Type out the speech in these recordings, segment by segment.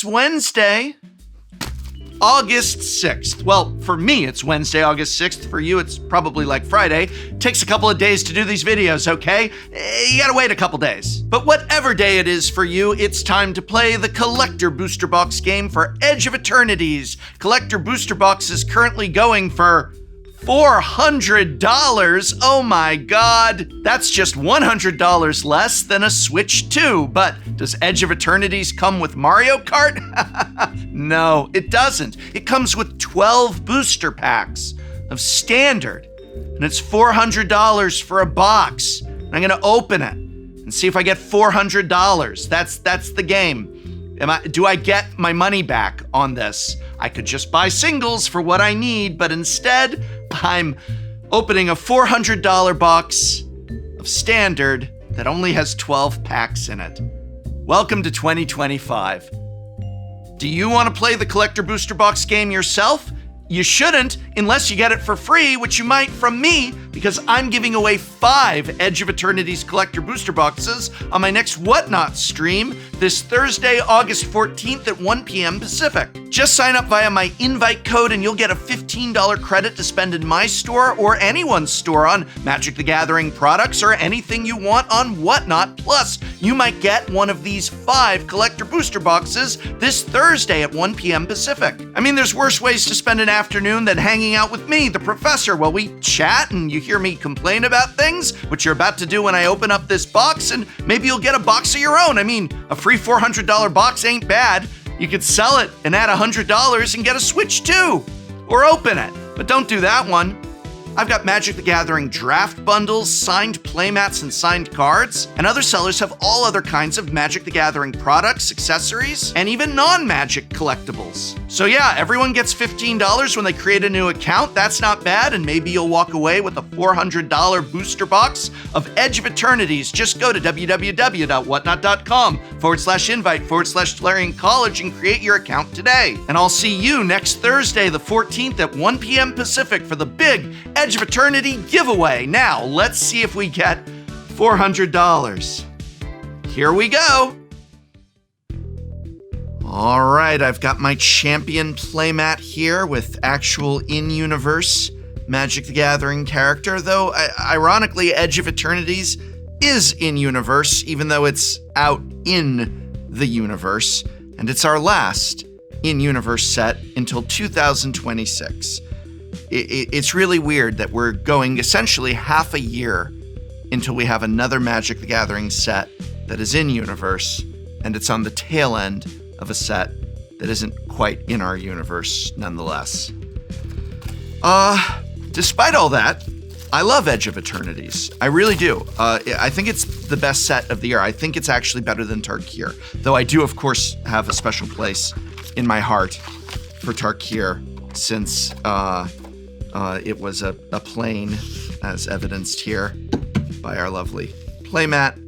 It's Wednesday, August 6th. Well, for me, it's Wednesday, August 6th. For you, it's probably like Friday. Takes a couple of days to do these videos, okay? You gotta wait a couple days. But whatever day it is for you, it's time to play the Collector Booster Box game for Edge of Eternities. Collector Booster Box is currently going for $400. Oh my God. That's just $100 less than a Switch 2. But does Edge of Eternities come with Mario Kart? No, it doesn't. It comes with 12 booster packs of standard. And it's $400 for a box. And I'm gonna open it and see if I get $400. That's the game. Do I get my money back on this? I could just buy singles for what I need, but instead, I'm opening a $400 box of standard that only has 12 packs in it. Welcome to 2025. Do you want to play the Collector Booster Box game yourself? You shouldn't, unless you get it for free, which you might from me, because I'm giving away 5 Edge of Eternities Collector Booster Boxes on my next Whatnot stream this Thursday, August 14th at 1 p.m. Pacific. Just sign up via my invite code and you'll get a $15 credit to spend in my store or anyone's store on Magic the Gathering products or anything you want on Whatnot. Plus, you might get one of these 5 Collector Booster Boxes this Thursday at 1 p.m. Pacific. I mean, there's worse ways to spend an afternoon than hanging out with me, the professor, while we chat and you hear me complain about things, which you're about to do when I open up this box, and maybe you'll get a box of your own. I mean, a free $400 box ain't bad. You could sell it and add $100 and get a Switch 2. Or open it, but don't do that one. I've got Magic the Gathering draft bundles, signed playmats, and signed cards, and other sellers have all other kinds of Magic the Gathering products, accessories, and even non-Magic collectibles. So yeah, everyone gets $15 when they create a new account. That's not bad, and maybe you'll walk away with a $400 booster box of Edge of Eternities. Just go to www.whatnot.com/invite/Tolarian College and create your account today. And I'll see you next Thursday, the 14th at 1 p.m. Pacific for the big Edge of Eternity giveaway. Now, let's see if we get $400. Here we go. All right, I've got my champion playmat here with actual in-universe Magic the Gathering character, though ironically, Edge of Eternities is in-universe, even though it's out in the universe, and it's our last in-universe set until 2026. It's really weird that we're going essentially half a year until we have another Magic the Gathering set that is in-universe, and it's on the tail end of a set that isn't quite in our universe nonetheless. Despite all that, I love Edge of Eternities. I really do. I think it's the best set of the year. I think it's actually better than Tarkir, though I do, of course, have a special place in my heart for Tarkir, since it was a plane, as evidenced here by our lovely playmat,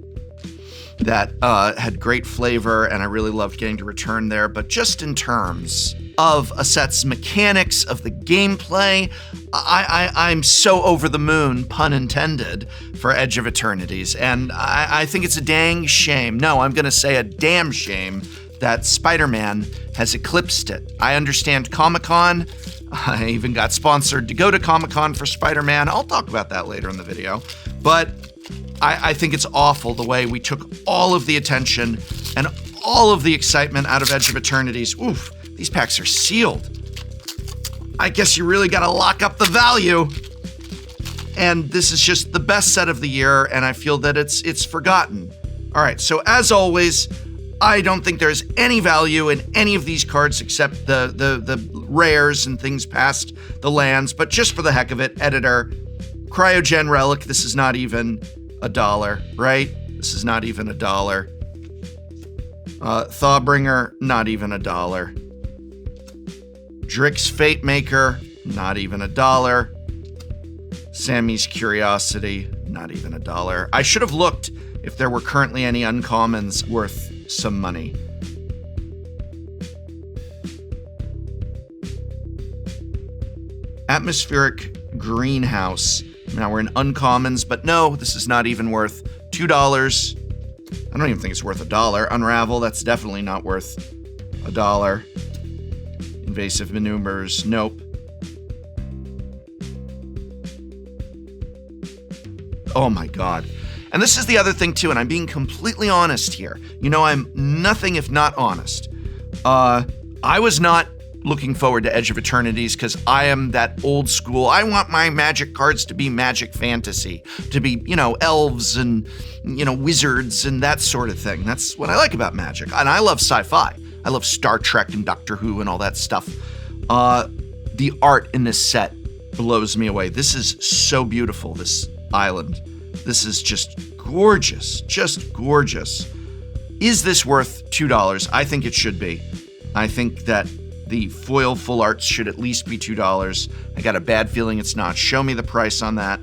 that had great flavor, and I really loved getting to return there. But just in terms of a set's mechanics, of the gameplay, I'm so over the moon, pun intended, for Edge of Eternities. And I think it's a dang shame, no, I'm gonna say a damn shame, that Spider-Man has eclipsed it. I understand Comic-Con. I even got sponsored to go to Comic-Con for Spider-Man. I'll talk about that later in the video. But I think it's awful the way we took all of the attention and all of the excitement out of Edge of Eternities. Oof, these packs are sealed. I guess you really gotta lock up the value. And this is just the best set of the year, and I feel that it's forgotten. All right, so as always, I don't think there's any value in any of these cards except the rares and things past the lands, but just for the heck of it, editor, Cryogen Relic, this is not even $1, right? This is not even $1. Thawbringer, not even $1. Drix Fate Maker, not even $1. Sammy's Curiosity, not even $1. I should have looked if there were currently any uncommons worth some money. Atmospheric Greenhouse. Now we're in uncommons, but no, this is not even worth $2. I don't even think it's worth $1. Unravel, that's definitely not worth $1. Invasive maneuvers, nope. Oh my God. And this is the other thing too, and I'm being completely honest here. You know, I'm nothing if not honest. I was not looking forward to Edge of Eternities because I am that old school. I want my magic cards to be magic fantasy, to be, elves and, wizards and that sort of thing. That's what I like about magic. And I love sci-fi. I love Star Trek and Doctor Who and all that stuff. The art in this set blows me away. This is so beautiful, this island. This is just gorgeous, just gorgeous. Is this worth $2? I think it should be. I think that the foil full arts should at least be $2. I got a bad feeling it's not. Show me the price on that.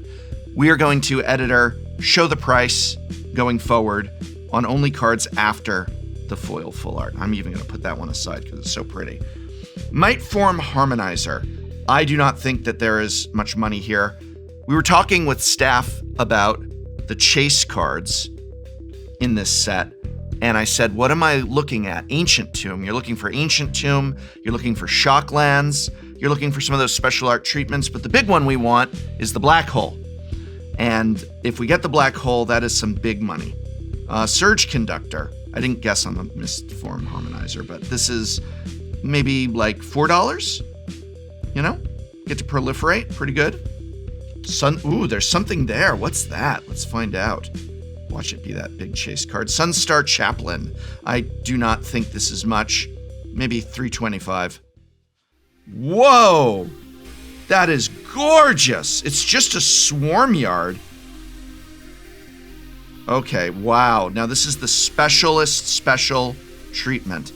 We are going to, editor, show the price going forward on only cards after the foil full art. I'm even going to put that one aside because it's so pretty. Might Form Harmonizer. I do not think that there is much money here. We were talking with staff about the chase cards in this set, and I said, what am I looking at? Ancient Tomb. You're looking for Ancient Tomb. You're looking for Shocklands. You're looking for some of those special art treatments, but the big one we want is the Black Hole. And if we get the Black Hole, that is some big money. Surge Conductor. I didn't guess on the Mist Form Harmonizer, but this is maybe like $4, Get to proliferate, pretty good. Ooh, there's something there. What's that? Let's find out. Watch it be that big chase card. Sunstar Chaplain. I do not think this is much. Maybe $3.25. Whoa! That is gorgeous. It's just a swarm yard. Okay, wow. Now this is the specialist special treatment.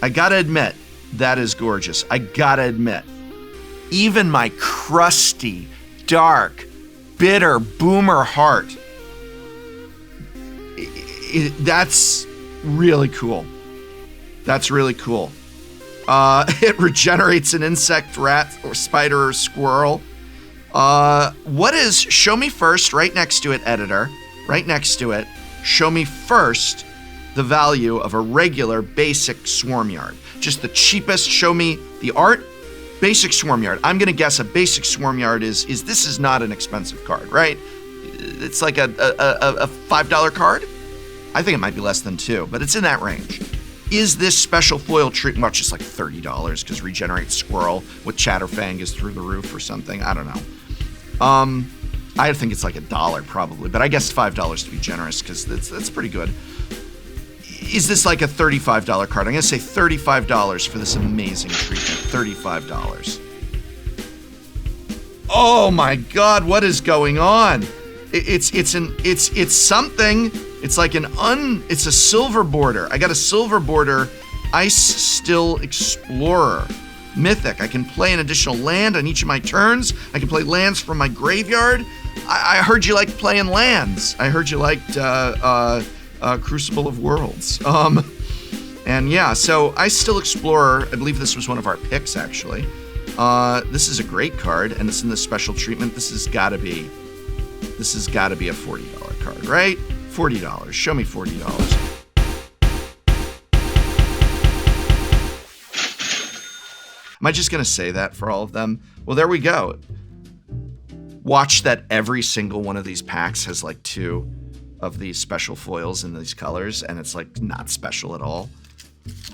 I gotta admit, that is gorgeous. I gotta admit. Even my crusty, dark, bitter boomer heart. That's really cool. That's really cool. It regenerates an insect, rat, or spider, or squirrel. Show me first, right next to it, editor, right next to it, show me first the value of a regular basic swarm yard. Just the cheapest, show me the art, basic swarm yard. I'm gonna guess a basic swarm yard this is not an expensive card, right? It's like a $5 card? I think it might be less than $2, but it's in that range. Is this special foil treatment, well, just like $30 because regenerate squirrel with Chatterfang is through the roof or something? I don't know. I think it's like $1 probably, but I guess $5 to be generous because that's pretty good. Is this like a $35 card? I'm gonna say $35 for this amazing treatment. $35. Oh my God, what is going on? It's something. It's like it's a silver border. I got a silver border Ice Still Explorer. Mythic. I can play an additional land on each of my turns. I can play lands from my graveyard. I heard you like playing lands. I heard you liked Crucible of Worlds. And yeah, so Ice Still Explorer, I believe this was one of our picks actually. This is a great card and it's in the special treatment. This has gotta be a $40 card, right? $40. Show me $40. Am I just going to say that for all of them? Well, there we go. Watch that every single one of these packs has like 2 of these special foils in these colors, and it's like not special at all.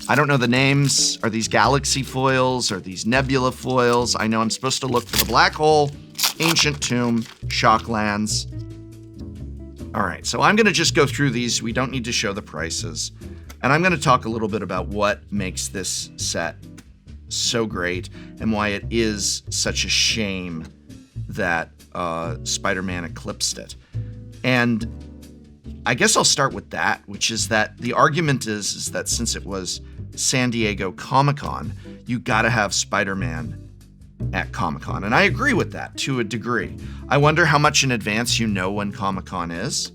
I don't know the names. Are these galaxy foils? Are these nebula foils? I know I'm supposed to look for the Black Hole, Ancient Tomb, Shocklands. All right, so I'm going to just go through these. We don't need to show the prices. And I'm going to talk a little bit about what makes this set so great and why it is such a shame that Spider-Man eclipsed it. And I guess I'll start with that, which is that the argument is that since it was San Diego Comic-Con, you got to have Spider-Man at Comic-Con. And I agree with that to a degree. I wonder how much in advance you know when Comic-Con is.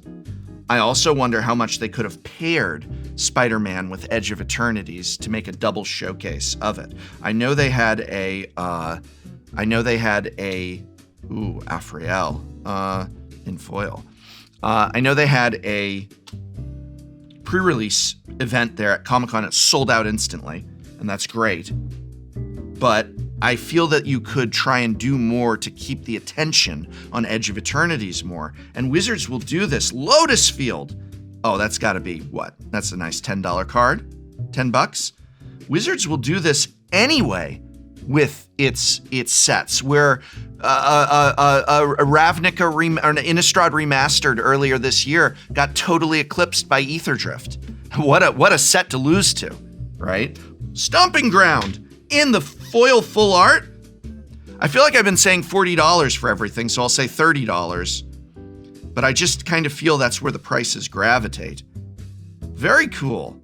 I also wonder how much they could have paired Spider-Man with Edge of Eternities to make a double showcase of it. I know they had a Afriel in foil. I know they had a pre-release event there at Comic-Con. It sold out instantly. and that's great. But I feel that you could try and do more to keep the attention on Edge of Eternities more. And Wizards will do this. Lotus Field. Oh, that's got to be what? That's a nice $10 card. $10. Wizards will do this anyway with its sets, where a Ravnica or an Innistrad Remastered earlier this year got totally eclipsed by Aetherdrift. What a set to lose to, right? Stomping Ground in the foil full art. I feel like I've been saying $40 for everything, so I'll say $30. But I just kind of feel that's where the prices gravitate. Very cool.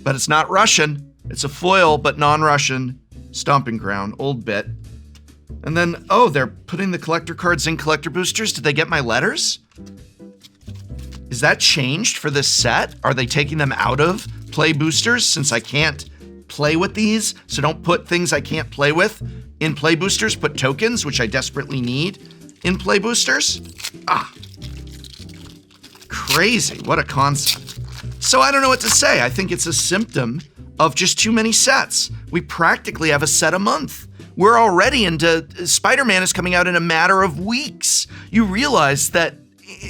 But it's not Russian. It's a foil, but non-Russian. Stomping Ground, old bit. And then, oh, they're putting the collector cards in collector boosters. Did they get my letters? Is that changed for this set? Are they taking them out of play boosters since I can't play with these? So don't put things I can't play with in play boosters. Put tokens, which I desperately need, in play boosters. Crazy. What a concept. So I don't know what to say. I think it's a symptom of just too many sets. We practically have a set a month. We're already into Spider-Man is coming out in a matter of weeks. You realize that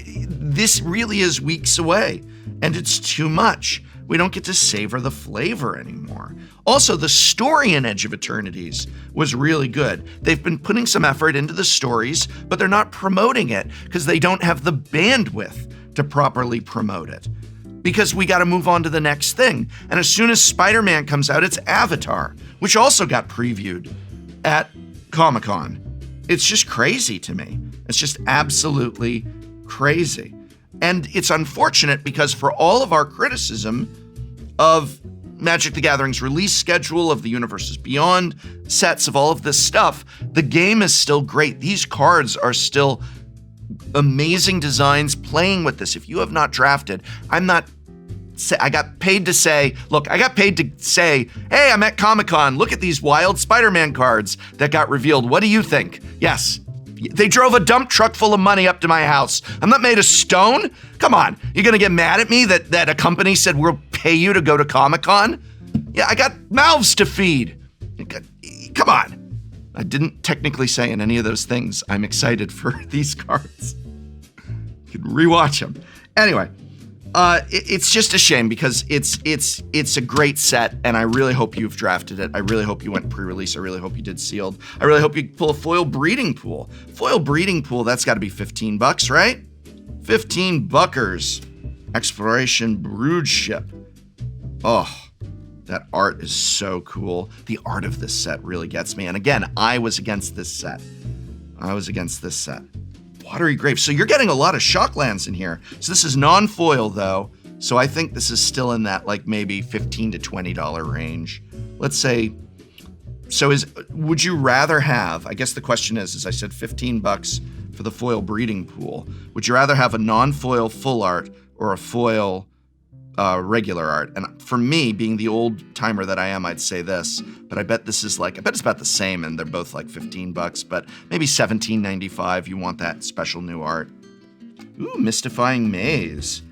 this really is weeks away, and it's too much. We don't get to savor the flavor anymore. Also, the story in Edge of Eternities was really good. They've been putting some effort into the stories, but they're not promoting it because they don't have the bandwidth to properly promote it. Because we got to move on to the next thing. And as soon as Spider-Man comes out, it's Avatar, which also got previewed at Comic-Con. It's just crazy to me. It's just absolutely crazy. And it's unfortunate because for all of our criticism of Magic the Gathering's release schedule, of the Universes Beyond sets, of all of this stuff, the game is still great. These cards are still amazing designs. Playing with this, if you have not drafted, I got paid to say, hey, I'm at Comic-Con, look at these wild Spider-Man cards that got revealed. What do you think? Yes, they drove a dump truck full of money up to my house. I'm not made of stone. Come on, you're gonna get mad at me that a company said we'll pay you to go to Comic-Con? Yeah, I got mouths to feed. Come on. I didn't technically say in any of those things I'm excited for these cards. You can rewatch them. Anyway, it's just a shame because it's a great set, and I really hope you've drafted it. I really hope you went pre-release. I really hope you did sealed. I really hope you pull a foil breeding pool. Foil breeding pool, that's got to be $15, right? 15 buckers. Exploration brood ship. Oh. That art is so cool. The art of this set really gets me. And again, I was against this set. Watery Grave. So you're getting a lot of Shocklands in here. So this is non-foil though. So I think this is still in that like maybe $15 to $20 range. Let's say, so would you rather have, I guess the question is I said $15 for the foil breeding pool. Would you rather have a non-foil full art or a foil regular art? And for me, being the old timer that I am, I'd say this, but I bet it's about the same, and they're both like $15, but maybe $17.95. You want that special new art. Ooh, Mystifying Maze.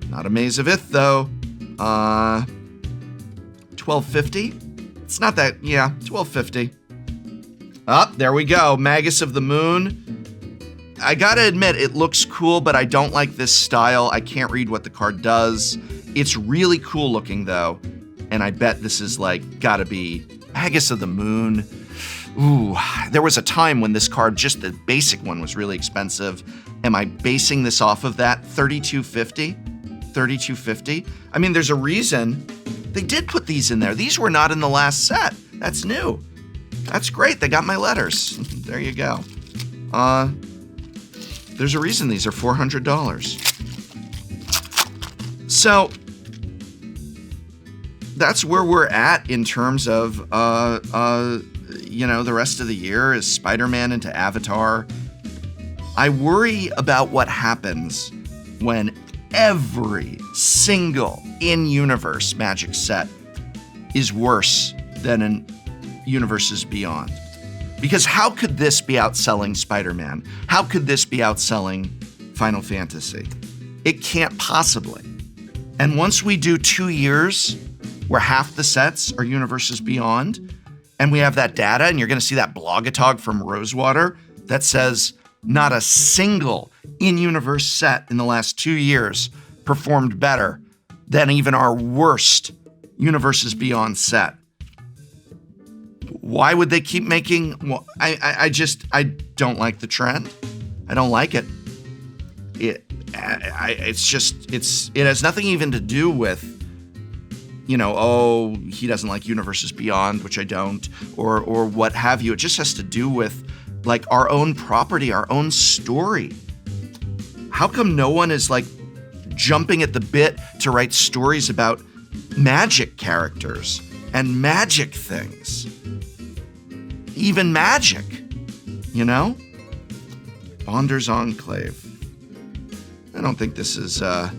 Not a Maze of Ith though. $12.50. It's not that, yeah, $12.50. There we go. Magus of the Moon. I gotta admit, it looks cool, but I don't like this style. I can't read what the card does. It's really cool looking though, and I bet this is like gotta be Magus of the Moon. Ooh, there was a time when this card, just the basic one, was really expensive. Am I basing this off of that? $32.50? $32.50? I mean, there's a reason they did put these in there. These were not in the last set. That's new. That's great. They got my letters. There you go. There's a reason these are $400. So that's where we're at in terms of, the rest of the year is Spider-Man into Avatar. I worry about what happens when every single in-universe Magic set is worse than in Universes Beyond. Because how could this be outselling Spider-Man? How could this be outselling Final Fantasy? It can't possibly. And once we do 2 years where half the sets are universes beyond, and we have that data, and you're going to see that blogatog from Rosewater that says not a single in-universe set in the last 2 years performed better than even our worst universes beyond set. Why would they keep making? Well, I don't like the trend. I don't like it. It has nothing even to do with, oh, he doesn't like universes beyond, which I don't, or what have you. It just has to do with like our own property, our own story. How come no one is like jumping at the bit to write stories about magic characters and magic things? Even magic, Bonders Enclave. I don't think this is that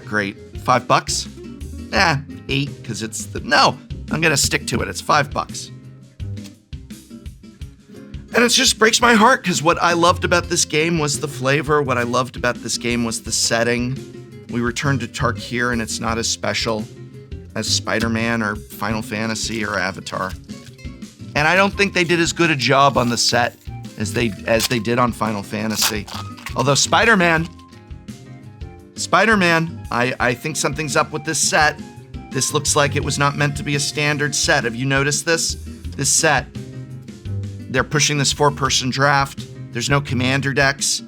great. $5? 8, because no, I'm going to stick to it. It's $5. And it just breaks my heart, because what I loved about this game was the flavor. What I loved about this game was the setting. We returned to Tarkir, and it's not as special as Spider-Man or Final Fantasy or Avatar. And I don't think they did as good a job on the set as they did on Final Fantasy. Although Spider-Man, I think something's up with this set. This looks like it was not meant to be a standard set. Have you noticed this? This set, they're pushing this 4-person draft. There's no commander decks.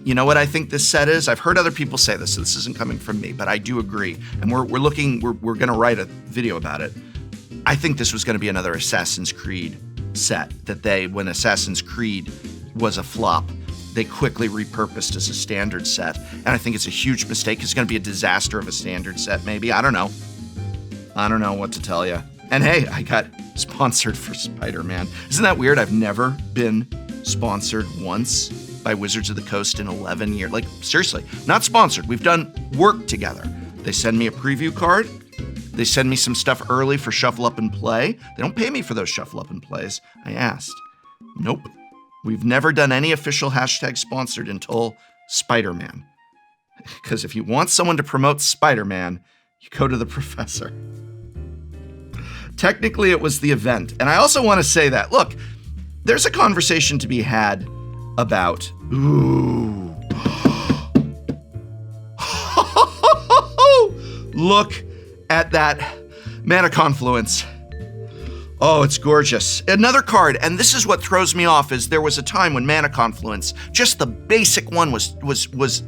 You know what I think this set is? I've heard other people say this, so this isn't coming from me, but I do agree. And we're going to write a video about it. I think this was going to be another Assassin's Creed set when Assassin's Creed was a flop, they quickly repurposed as a standard set. And I think it's a huge mistake. It's going to be a disaster of a standard set, maybe. I don't know what to tell you. And hey, I got sponsored for Spider-Man. Isn't that weird? I've never been sponsored once by Wizards of the Coast in 11 years. Like, seriously, not sponsored. We've done work together. They send me a preview card. They send me some stuff early for Shuffle Up and Play. They don't pay me for those Shuffle Up and Plays. I asked. Nope. We've never done any official hashtag sponsored until Spider-Man. Because if you want someone to promote Spider-Man, you go to the professor. Technically, it was the event. And I also want to say that, look, there's a conversation to be had about, ooh. Look at that Mana Confluence. Oh, it's gorgeous. Another card, and this is what throws me off, is there was a time when Mana Confluence, just the basic one, was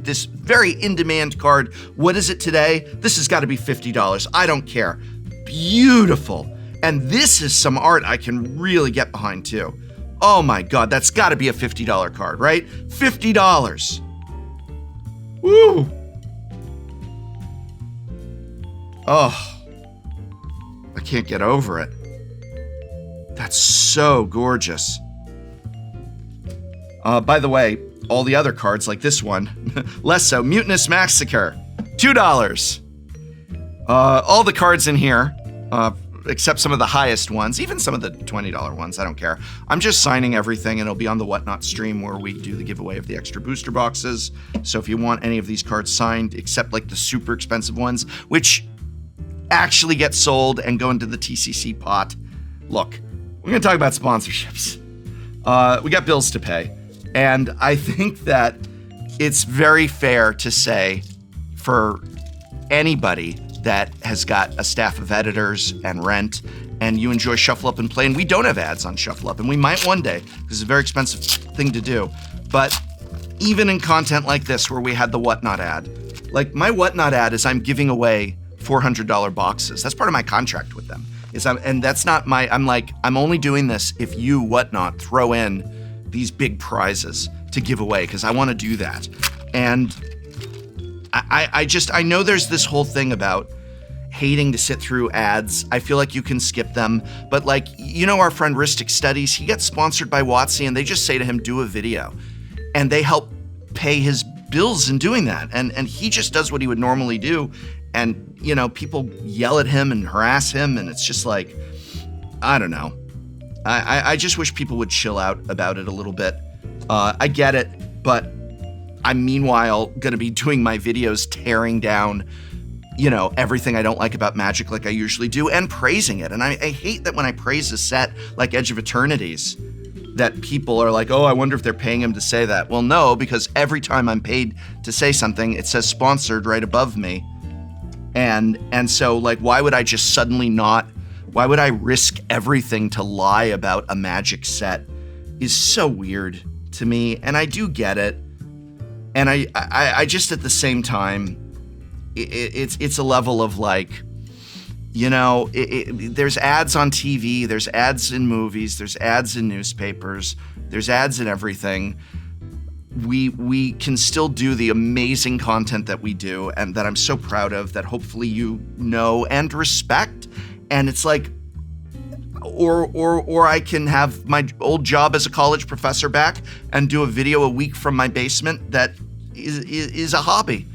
this very in-demand card. What is it today? This has got to be $50. I don't care. Beautiful. And this is some art I can really get behind, too. Oh my God, that's got to be a $50 card, right? $50. Woo! Oh, I can't get over it. That's so gorgeous. By the way, all the other cards, like this one, less so. Mutinous Massacre, $2. All the cards in here, except some of the highest ones, even some of the $20 ones, I don't care. I'm just signing everything, and it'll be on the Whatnot stream where we do the giveaway of the extra booster boxes. So if you want any of these cards signed, except like the super expensive ones, which actually get sold and go into the TCC pot, look, we're going to talk about sponsorships. We got bills to pay. And I think that it's very fair to say for anybody that has got a staff of editors and rent, and you enjoy Shuffle Up and Play, and we don't have ads on Shuffle Up, and we might one day, because it's a very expensive thing to do. But even in content like this, where we had the Whatnot ad, like my Whatnot ad is I'm giving away $400 boxes. That's part of my contract with them. I'm only doing this if you, Whatnot, throw in these big prizes to give away, because I want to do that. And I know there's this whole thing about hating to sit through ads. I feel like you can skip them, but like, our friend Ristic Studies, he gets sponsored by WotC, and they just say to him, do a video. And they help pay his bills in doing that. And he just does what he would normally do. And, people yell at him and harass him, and it's just like, I don't know. I just wish people would chill out about it a little bit. I get it, but I'm meanwhile going to be doing my videos tearing down everything I don't like about Magic like I usually do, and praising it. And I hate that when I praise a set like Edge of Eternities, that people are like, oh, I wonder if they're paying him to say that. Well, no, because every time I'm paid to say something, it says sponsored right above me. And so, like, why would I just suddenly why would I risk everything to lie about a Magic set is so weird to me. And I do get it. And I just, at the same time, it's a level of like, there's ads on TV, there's ads in movies, there's ads in newspapers, there's ads in everything. We can still do the amazing content that we do and that I'm so proud of, that hopefully you know and respect. And it's like, or I can have my old job as a college professor back and do a video a week from my basement that is a hobby.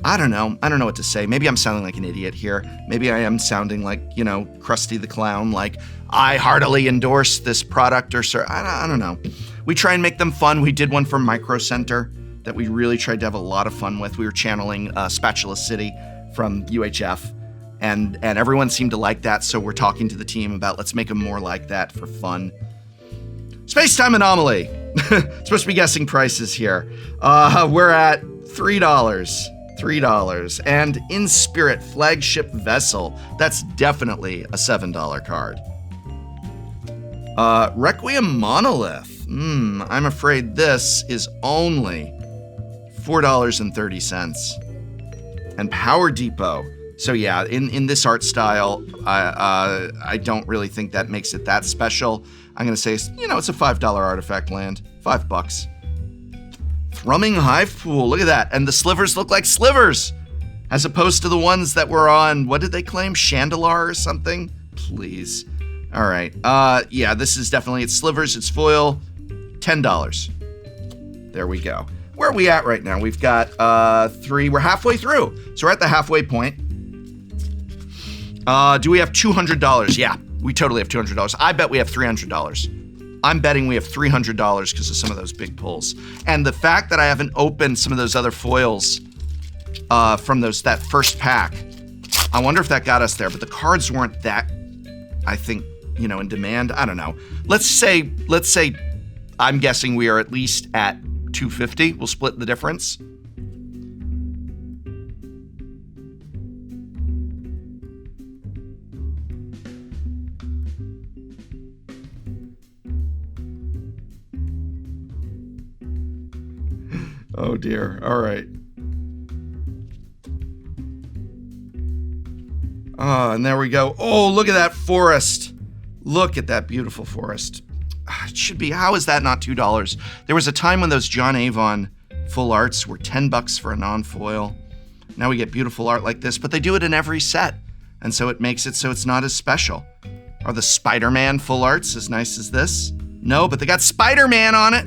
I don't know what to say. Maybe I'm sounding like an idiot here. Maybe I am sounding like, Krusty the Clown, like I heartily endorse this product or I don't know. We try and make them fun. We did one for Micro Center that we really tried to have a lot of fun with. We were channeling Spatula City from UHF, and everyone seemed to like that, so we're talking to the team about let's make them more like that for fun. Space-time anomaly. Supposed to be guessing prices here. We're at $3. $3. And In Spirit Flagship Vessel. That's definitely a $7 card. Requiem Monolith. I'm afraid this is only $4.30. And Power Depot. So yeah, in this art style, I don't really think that makes it that special. I'm gonna say, it's a $5 artifact land. $5. Thrumming Hive Pool, look at that. And the slivers look like slivers, as opposed to the ones that were on, what did they claim? Chandelar or something? Please. All right, yeah, this is definitely, it's slivers, it's foil, $10. There we go. Where are we at right now? We've got 3, we're halfway through. So we're at the halfway point. Do we have $200? Yeah, we totally have $200. I bet we have $300. I'm betting we have $300 because of some of those big pulls. And the fact that I haven't opened some of those other foils from that first pack, I wonder if that got us there. But the cards weren't that, I think, in demand. I don't know. Let's say I'm guessing we are at least at $250. We'll split the difference. Oh dear. All right. And there we go. Oh, look at that forest. Look at that beautiful forest. It should be, how is that not $2? There was a time when those John Avon full arts were $10 for a non-foil. Now we get beautiful art like this, but they do it in every set. And so it makes it so it's not as special. Are the Spider-Man full arts as nice as this? No, but they got Spider-Man on it.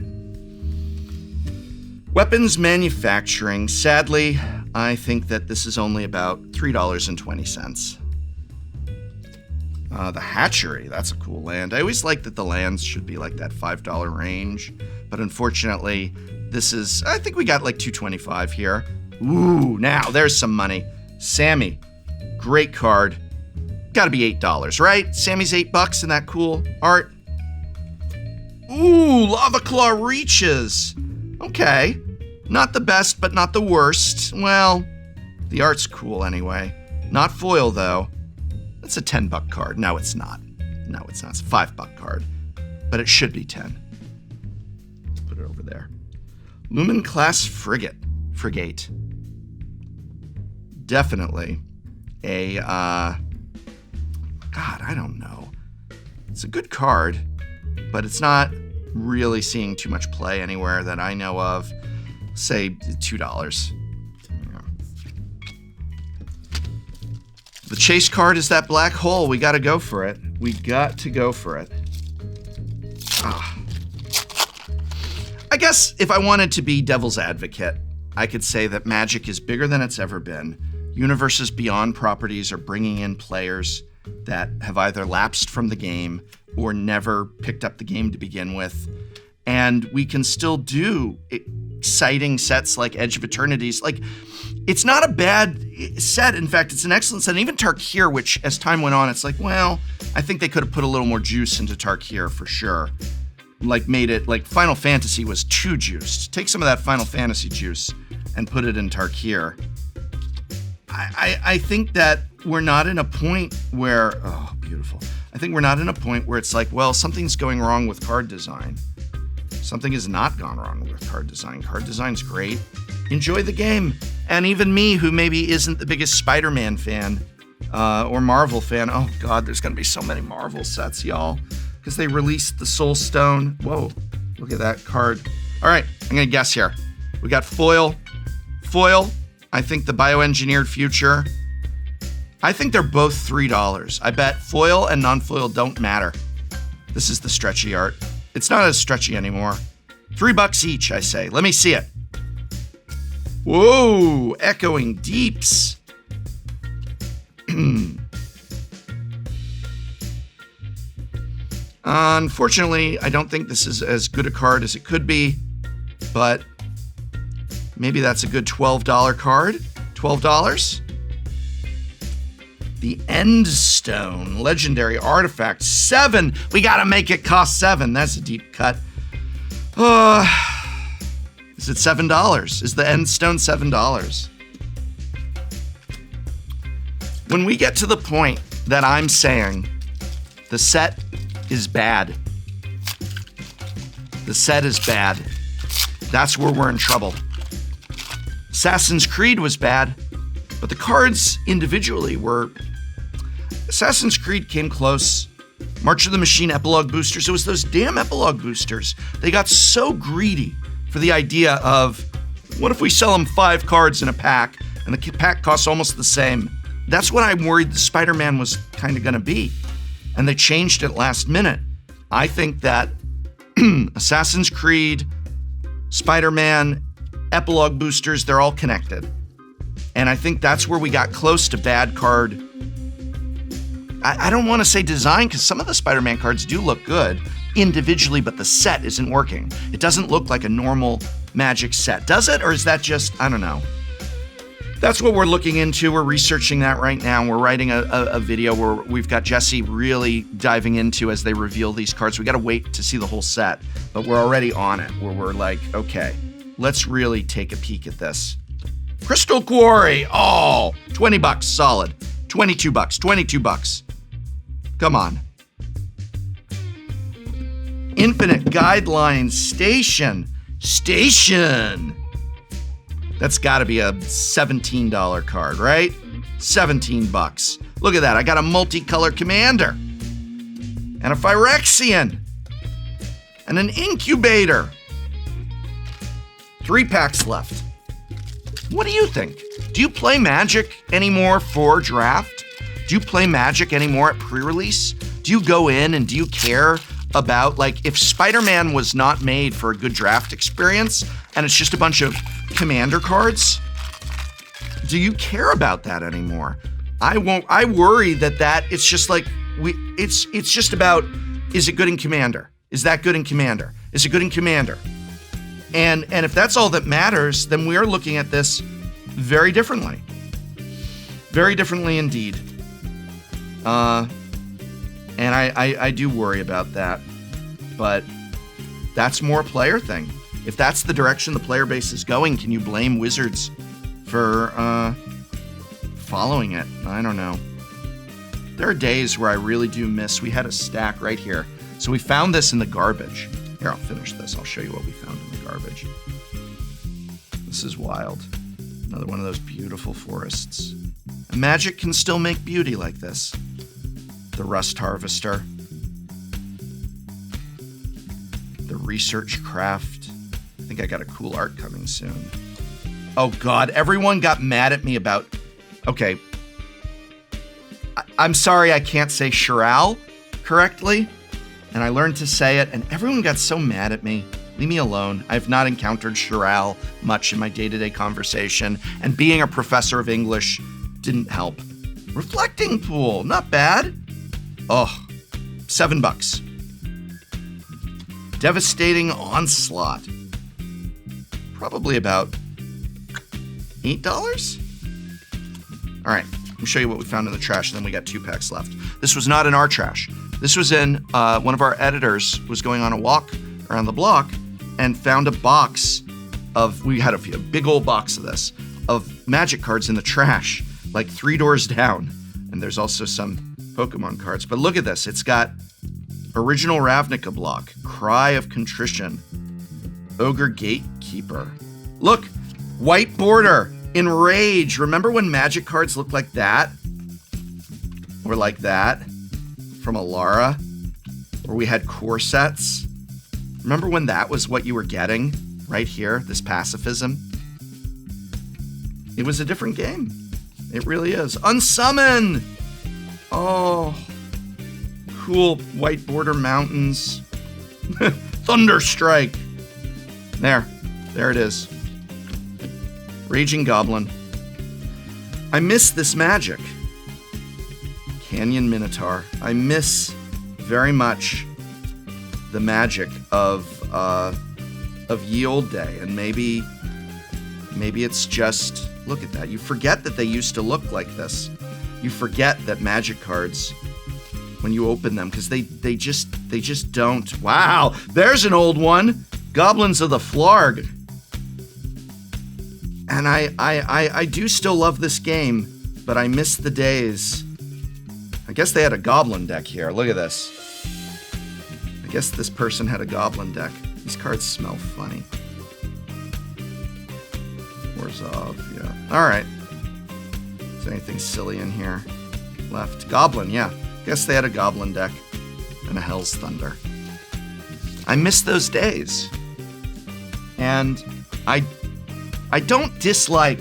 Weapons manufacturing. Sadly, I think that this is only about $3.20. The hatchery, that's a cool land. I always like that the lands should be like that $5 range, but unfortunately, this is, I think we got like $2.25 here. Ooh, now there's some money. Sammy, great card. Gotta be $8, right? Sammy's $8 in that cool art. Ooh, Lava Claw Reaches. Okay, not the best, but not the worst. Well, the art's cool anyway. Not foil, though. It's a $10 card. No, it's not. No, it's not. It's a $5 card. But it should be 10. Let's put it over there. Lumen Class Frigate. Definitely a, God, I don't know. It's a good card, but it's not really seeing too much play anywhere that I know of. Say $2. The chase card is that black hole. We got to go for it. We got to go for it. I guess if I wanted to be devil's advocate, I could say that Magic is bigger than it's ever been. Universes Beyond properties are bringing in players that have either lapsed from the game or never picked up the game to begin with. And we can still do exciting sets like Edge of Eternities. Like, it's not a bad set. In fact, it's an excellent set. And even Tarkir, which as time went on, it's like, well, I think they could have put a little more juice into Tarkir for sure. Like, made it, like, Final Fantasy was too juiced. Take some of that Final Fantasy juice and put it in Tarkir. I think that we're not in a point where, oh, beautiful. I think we're not in a point where it's like, well, something's going wrong with card design. Something has not gone wrong with card design. Card design's great. Enjoy the game. And even me, who maybe isn't the biggest Spider-Man fan or Marvel fan. Oh, God, there's going to be so many Marvel sets, y'all. Because they released the Soul Stone. Whoa, look at that card. All right, I'm going to guess here. We got foil. Foil, I think the bioengineered future. I think they're both $3. I bet foil and non-foil don't matter. This is the stretchy art. It's not as stretchy anymore. $3 each, I say. Let me see it. Whoa, echoing deeps. Unfortunately, I don't think this is as good a card as it could be, but maybe that's a good $12 card. $12. The Endstone, legendary artifact, 7. We gotta make it cost 7. That's a deep cut. Is it $7? Is the Endstone $7? When we get to the point that I'm saying the set is bad, the set is bad, that's where we're in trouble. Assassin's Creed was bad, but the cards individually were... Assassin's Creed came close. March of the Machine epilogue boosters. It was those damn epilogue boosters. They got so greedy for the idea of, what if we sell them 5 cards in a pack and the pack costs almost the same? That's what I'm worried the Spider-Man was kind of going to be. And they changed it last minute. I think that Assassin's Creed, Spider-Man, epilogue boosters, they're all connected. And I think that's where we got close to bad card. I don't want to say design, because some of the Spider-Man cards do look good individually, but the set isn't working. It doesn't look like a normal Magic set, does it? Or is that just, I don't know. That's what we're looking into. We're researching that right now. We're writing a video where we've got Jesse really diving into as they reveal these cards. We got to wait to see the whole set, but we're already on it, where we're like, okay, let's really take a peek at this. Crystal Quarry, oh, $20, solid. $22, $22. Come on. Infinite Guidelines Station. That's got to be a $17 card, right? $17. Look at that. I got a multicolor commander. And a Phyrexian. And an Incubator. 3 packs left. What do you think? Do you play Magic anymore for draft? Do you play Magic anymore at pre-release? Do you go in and do you care about, like, if Spider-Man was not made for a good draft experience and it's just a bunch of commander cards, do you care about that anymore? I worry that it's just like, it's just about, is it good in commander? Is that good in commander? Is it good in commander? And if that's all that matters, then we are looking at this very differently. Very differently indeed. And I do worry about that. But that's more a player thing. If that's the direction the player base is going, can you blame Wizards for following it? I don't know. There are days where I really do miss. We had a stack right here. So we found this in the garbage. Here, I'll finish this. I'll show you what we found in the garbage. This is wild. Another one of those beautiful forests. And Magic can still make beauty like this. The Rust Harvester. The Research Craft. I think I got a cool art coming soon. Oh God, everyone got mad at me about... Okay. I'm sorry I can't say Chiral correctly. And I learned to say it, and everyone got so mad at me. Leave me alone. I've not encountered Chiral much in my day-to-day conversation, and being a professor of English didn't help. Reflecting Pool, not bad. Oh, $7. Devastating Onslaught. probably about $8. All right, let me show you what we found in the trash, and then we got 2 packs left. This was not in our trash. This was in one of our editors was going on a walk around the block and found a box of, we had a big old box of this, of magic cards in the trash, like 3 doors down. And there's also some Pokemon cards. But look at this. It's got original Ravnica block, Cry of Contrition, Ogre Gatekeeper. Look, white border, Enrage. Remember when magic cards looked like that? Or like that? From Alara? Or we had core sets? Remember when that was what you were getting? Right here, this pacifism? It was a different game. It really is. Unsummon! Oh. Cool white border mountains. Thunderstrike. There it is. Raging Goblin. I miss this magic. Canyon Minotaur. I miss very much the magic of Ye Olde Day, and maybe it's just, look at that. You forget that they used to look like this. You forget that magic cards, when you open them, because they just don't. Wow, there's an old one. Goblins of the Flarg. And I do still love this game, but I miss the days. I guess they had a goblin deck here. Look at this. I guess this person had a goblin deck. These cards smell funny. Orzhov, yeah. All right. Is there anything silly in here left? Goblin, yeah. Guess they had a goblin deck and a Hell's Thunder. I miss those days. And I don't dislike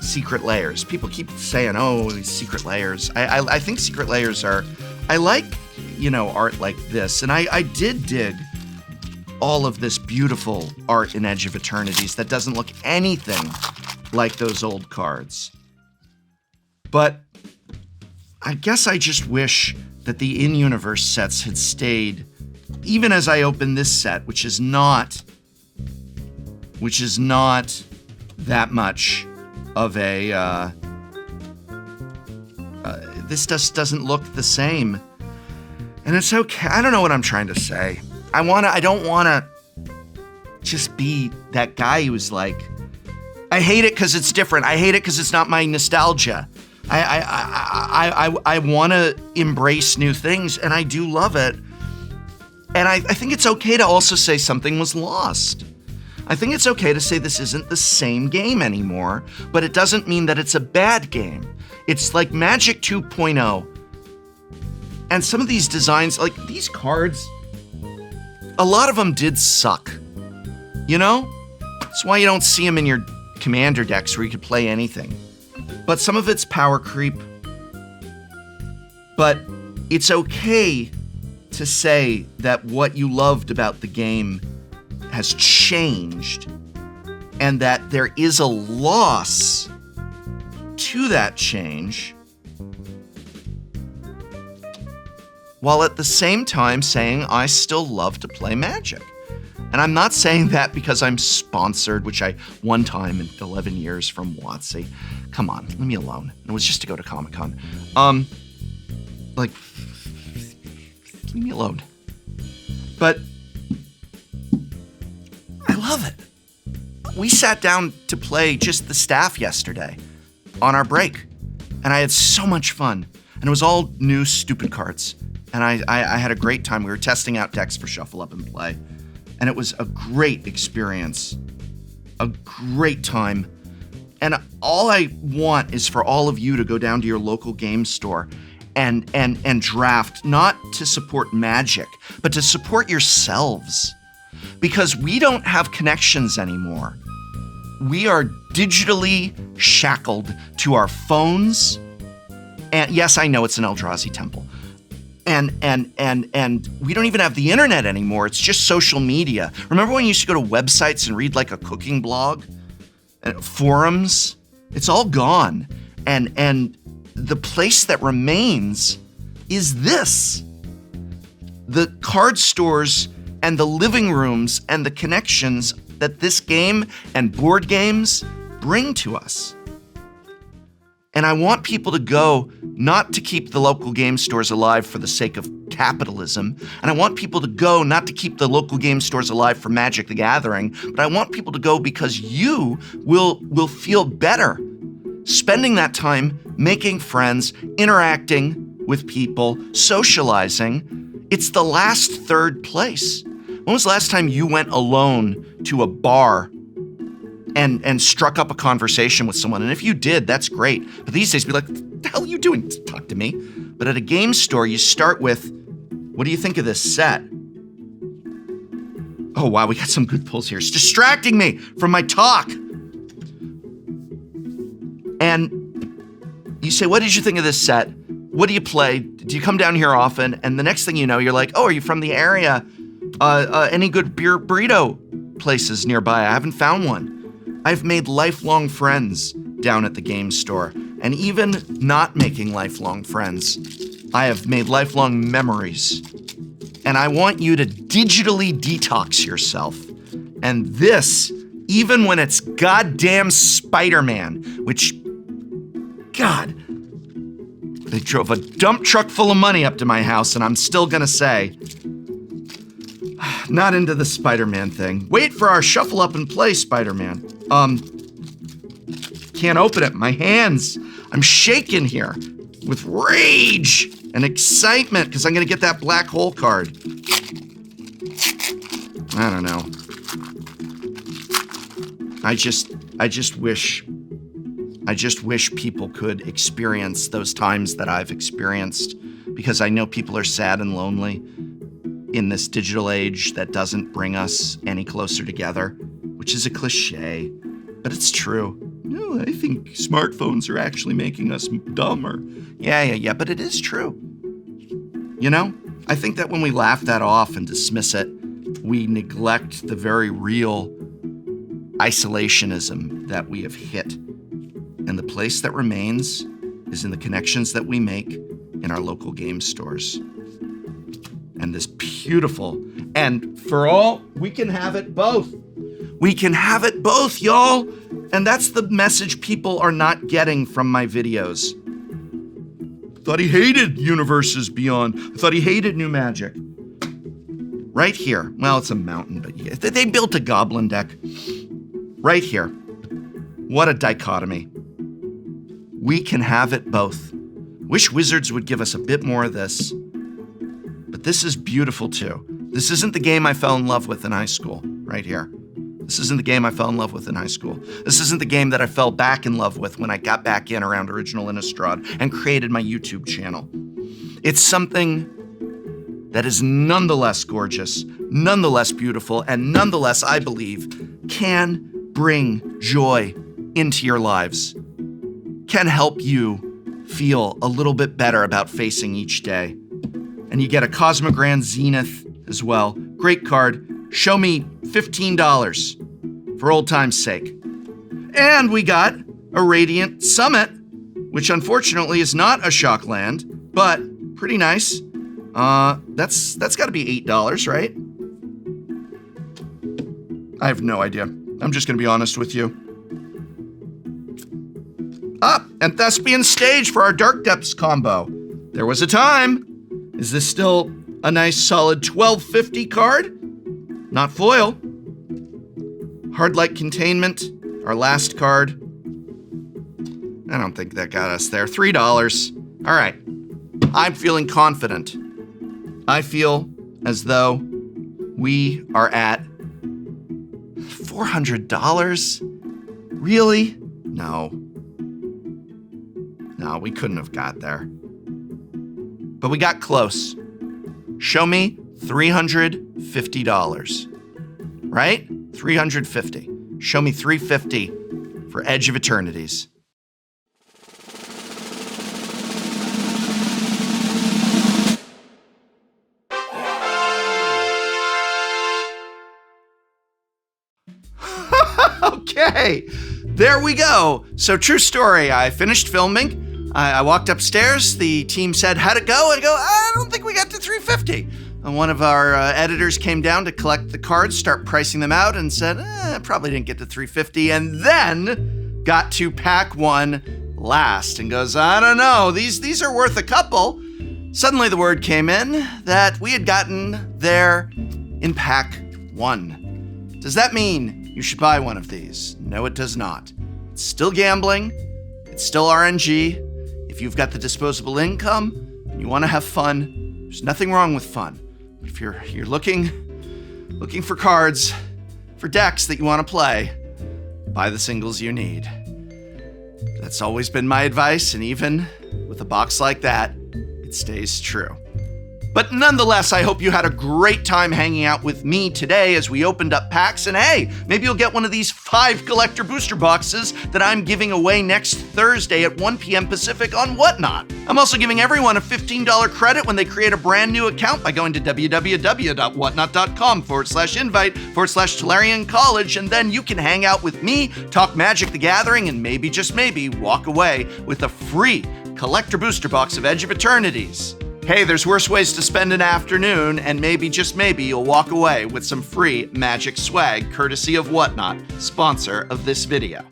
secret layers. People keep saying, oh, these secret layers. I think secret layers are, I like, art like this. And I did dig all of this beautiful art in Edge of Eternities that doesn't look anything like those old cards. But I guess I just wish that the in-universe sets had stayed, even as I open this set, which is not that much of a, this just doesn't look the same. And it's okay. I don't know what I'm trying to say. I don't wanna just be that guy who's like, I hate it because it's different. I hate it because it's not my nostalgia. I want to embrace new things, and I do love it. And I think it's okay to also say something was lost. I think it's okay to say this isn't the same game anymore, but it doesn't mean that it's a bad game. It's like Magic 2.0. And some of these designs, like these cards, a lot of them did suck. That's why you don't see them in your commander decks where you could play anything. But some of it's power creep. But it's okay to say that what you loved about the game has changed and that there is a loss to that change, while at the same time saying I still love to play Magic. And I'm not saying that because I'm sponsored, which I one time in 11 years from WotC. Come on, leave me alone. It was just to go to Comic-Con. Leave me alone. But I love it. We sat down to play just the staff yesterday on our break, and I had so much fun. And it was all new stupid cards. And I had a great time. We were testing out decks for Shuffle Up and Play. And it was a great experience, a great time. And all I want is for all of you to go down to your local game store and draft, not to support Magic, but to support yourselves. Because we don't have connections anymore. We are digitally shackled to our phones. And yes, I know it's an Eldrazi temple. And we don't even have the internet anymore. It's just social media. Remember when you used to go to websites and read like a cooking blog? Forums? It's all gone. And the place that remains is this. The card stores and the living rooms and the connections that this game and board games bring to us. And I want people to go not to keep the local game stores alive for the sake of capitalism. And I want people to go not to keep the local game stores alive for Magic the Gathering, but I want people to go because you will feel better spending that time making friends, interacting with people, socializing. It's the last third place. When was the last time you went alone to a bar and struck up a conversation with someone? And if you did, that's great. But these days, be like, what the hell are you doing? Talk to me. But at a game store, you start with, what do you think of this set? Oh, wow, we got some good pulls here. It's distracting me from my talk. And you say, what did you think of this set? What do you play? Do you come down here often? And the next thing you know, you're like, oh, are you from the area? Any good burrito places nearby? I haven't found one. I've made lifelong friends down at the game store. And even not making lifelong friends, I have made lifelong memories. And I want you to digitally detox yourself. And this, even when it's goddamn Spider-Man, which, God, they drove a dump truck full of money up to my house, and I'm still gonna say, not into the Spider-Man thing. Wait for our shuffle up and play, Spider-Man. Can't open it. My hands. I'm shaking here with rage and excitement because I'm gonna get that black hole card. I don't know. I just wish people could experience those times that I've experienced, because I know people are sad and lonely in this digital age that doesn't bring us any closer together, which is a cliche, but it's true. No, I think smartphones are actually making us dumber. Yeah, but it is true. You know, I think that when we laugh that off and dismiss it, we neglect the very real isolationism that we have hit. And the place that remains is in the connections that we make in our local game stores. And this beautiful, and for all, we can have it both. We can have it both, y'all. And that's the message people are not getting from my videos. I thought he hated Universes Beyond. I thought he hated New Magic. Right here. Well, it's a mountain, but yeah, they built a goblin deck. Right here. What a dichotomy. We can have it both. Wish Wizards would give us a bit more of this. But this is beautiful too. This isn't the game I fell in love with in high school, right here. This isn't the game I fell in love with in high school. This isn't the game that I fell back in love with when I got back in around Original Innistrad and created my YouTube channel. It's something that is nonetheless gorgeous, nonetheless beautiful, and nonetheless, I believe, can bring joy into your lives, can help you feel a little bit better about facing each day. And you get a Cosmogrand Zenith as well. Great card. Show me $15 for old time's sake. And we got a Radiant Summit, which unfortunately is not a Shockland, but pretty nice. That's got to be $8, right? I have no idea. I'm just going to be honest with you. And Thespian Stage for our Dark Depths combo. There was a time. Is this still a nice solid $12.50 card? Not foil. Hardlight Containment, our last card. I don't think that got us there. $3. All right. I'm feeling confident. I feel as though we are at $400. Really? No, we couldn't have got there. But we got close. Show me $350. Right? $350. Show me $350 for Edge of Eternities. Okay, there we go. So true story, I finished filming. I walked upstairs. The team said, how'd it go? I go, I don't think we got to $350. one of our editors came down to collect the cards, start pricing them out, and said, probably didn't get to $350, and then got to pack one last and goes, I don't know, these are worth a couple. Suddenly the word came in that we had gotten there in pack 1. Does that mean you should buy one of these? No, it does not. It's still gambling. It's still RNG. If you've got the disposable income and you want to have fun, there's nothing wrong with fun. But if you're looking for cards, for decks that you want to play, buy the singles you need. That's always been my advice, and even with a box like that, it stays true. But nonetheless, I hope you had a great time hanging out with me today as we opened up packs. And hey, maybe you'll get one of these 5 collector booster boxes that I'm giving away next Thursday at 1 p.m. Pacific on Whatnot. I'm also giving everyone a $15 credit when they create a brand new account by going to www.whatnot.com/invite/Tolarian College. And then you can hang out with me, talk Magic the Gathering, and maybe, just maybe, walk away with a free collector booster box of Edge of Eternities. Hey, there's worse ways to spend an afternoon, and maybe, just maybe, you'll walk away with some free Magic swag courtesy of Whatnot, sponsor of this video.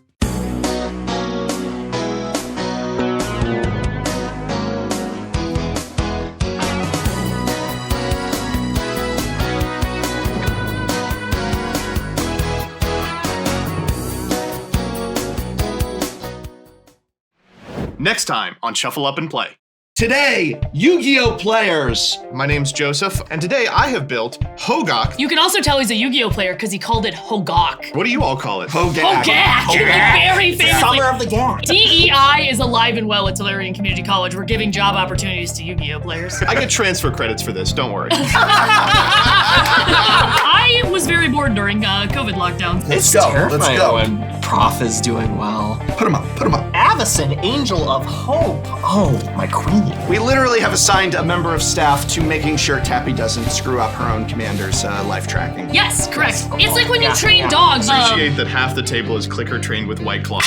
Next time on Shuffle Up and Play. Today, Yu-Gi-Oh! Players. My name's Joseph, and today I have built Hogak. You can also tell he's a Yu-Gi-Oh! Player because he called it Hogak. What do you all call it? Hogak. Very famous. Summer of the Gak. DEI is alive and well at Tolarian Community College. We're giving job opportunities to Yu-Gi-Oh! Players. I get transfer credits for this, don't worry. I was very bored during COVID lockdown. It's go. terrifying Let's go. when Prof is doing well. Put him up. Avison, Angel of Hope. Oh, my queen. We literally have assigned a member of staff to making sure Tappy doesn't screw up her own commander's life tracking. Yes, correct. It's like when you Yeah, train yeah. dogs. Appreciate that half the table is clicker trained with White Claw.